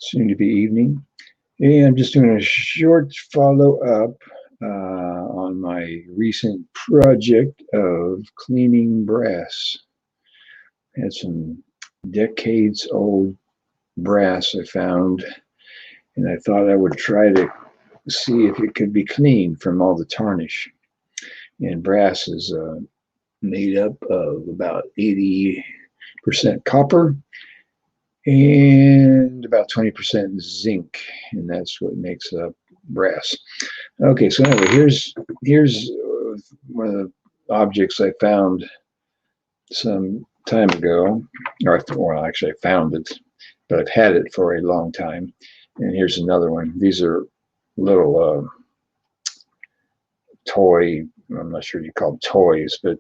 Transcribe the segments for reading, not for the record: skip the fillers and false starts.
soon to be evening. And I'm just doing a short follow-up on my recent project of cleaning brass. I had some decades-old brass I found, and I thought I would try to see if it could be cleaned from all the tarnish. And brass is made up of about 80% copper and about 20% zinc, and that's what makes up brass. Okay, so anyway, here's one of the objects I found some time ago, or well, actually I found it, but I've had it for a long time. And here's another one. These are little toy, I'm not sure you call them toys, but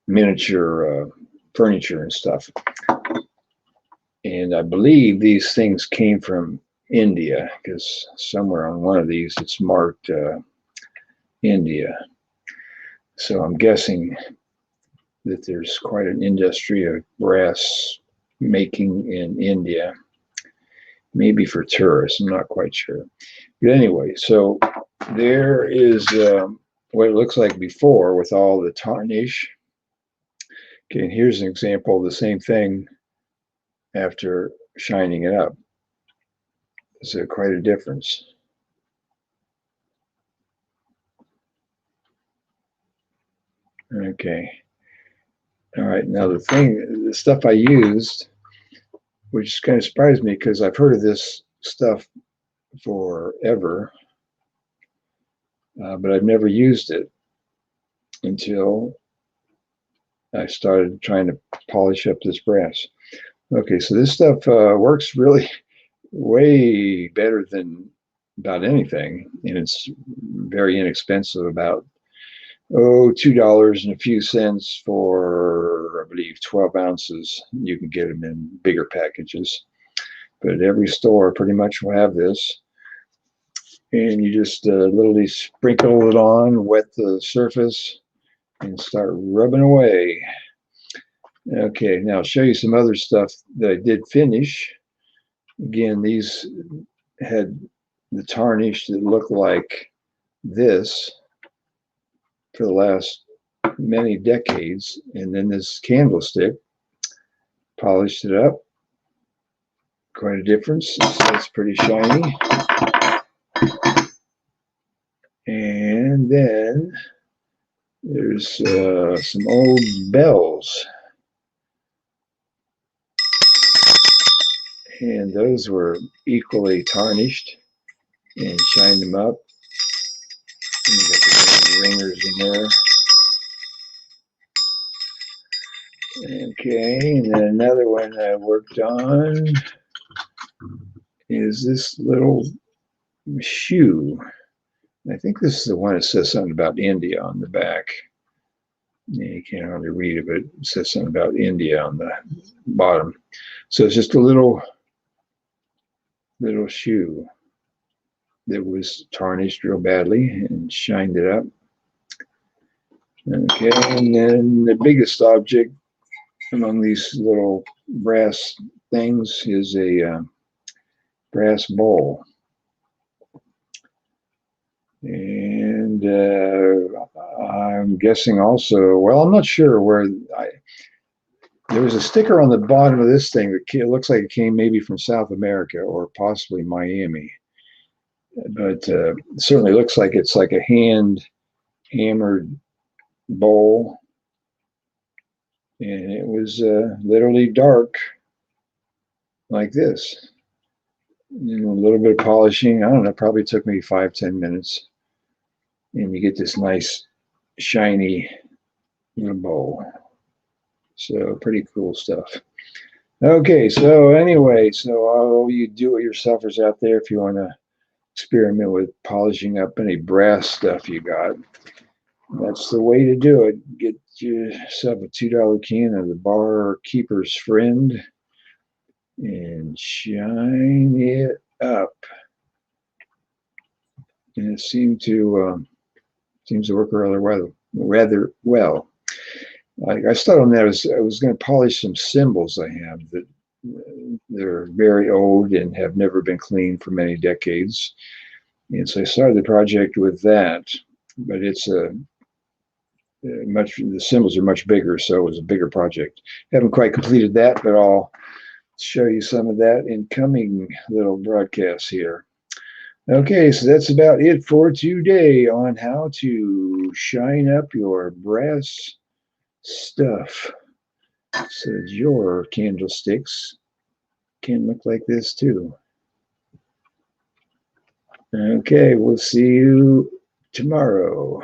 miniature furniture and stuff. And I believe these things came from India, because somewhere on one of these it's marked India. So I'm guessing that there's quite an industry of brass making in India, maybe for tourists, I'm not quite sure. But anyway, so there is what it looks like before with all the tarnish. Okay, and here's an example of the same thing after shining it up. It's quite a difference. Okay. All right. Now the stuff I used, which kind of surprised me because I've heard of this stuff forever, but I've never used it until I started trying to polish up this brass. Okay, so this stuff works really way better than about anything, and it's very inexpensive, about $2 and a few cents for, I believe, 12 ounces. You can get them in bigger packages, but every store pretty much will have this. And you just literally sprinkle it on, wet the surface, and start rubbing away. Okay, now I'll show you some other stuff that I did finish. Again, these had the tarnish that looked like this for the last many decades, and then this candlestick, polished it up. Quite a difference. It's pretty shiny. And then there's some old bells, and those were equally tarnished, and shined them up. And you got the ringers in there. Okay, and then another one I worked on is this little shoe. I think this is the one that says something about India on the back. You can't hardly read it, but it says something about India on the bottom. So it's just a little shoe that was tarnished real badly and shined it up. Okay, and then the biggest object among these little brass things is a brass bowl. And I'm guessing also, well, I'm not sure where there was a sticker on the bottom of this thing that looks like it came maybe from South America or possibly Miami. But it certainly looks like it's like a hand hammered bowl. And it was literally dark like this. You know, a little bit of polishing. I don't know, probably took me 5-10 minutes. And you get this nice shiny little bowl. So pretty cool stuff. Okay, so anyway, so all you do-it-yourselfers out there, if you want to experiment with polishing up any brass stuff you got, that's the way to do it. Get yourself a $2 can of the Barkeeper's Friend and shine it up. And it seems to work rather well. I started on that as I was going to polish some cymbals I have that they're very old and have never been cleaned for many decades. And so I started the project with that, but it's a the cymbals are much bigger, so it was a bigger project. Haven't quite completed that, but I'll show you some of that in coming little broadcasts here. Okay, so that's about it for today on how to shine up your brass stuff so that your candlesticks can look like this too. Okay, we'll see you tomorrow.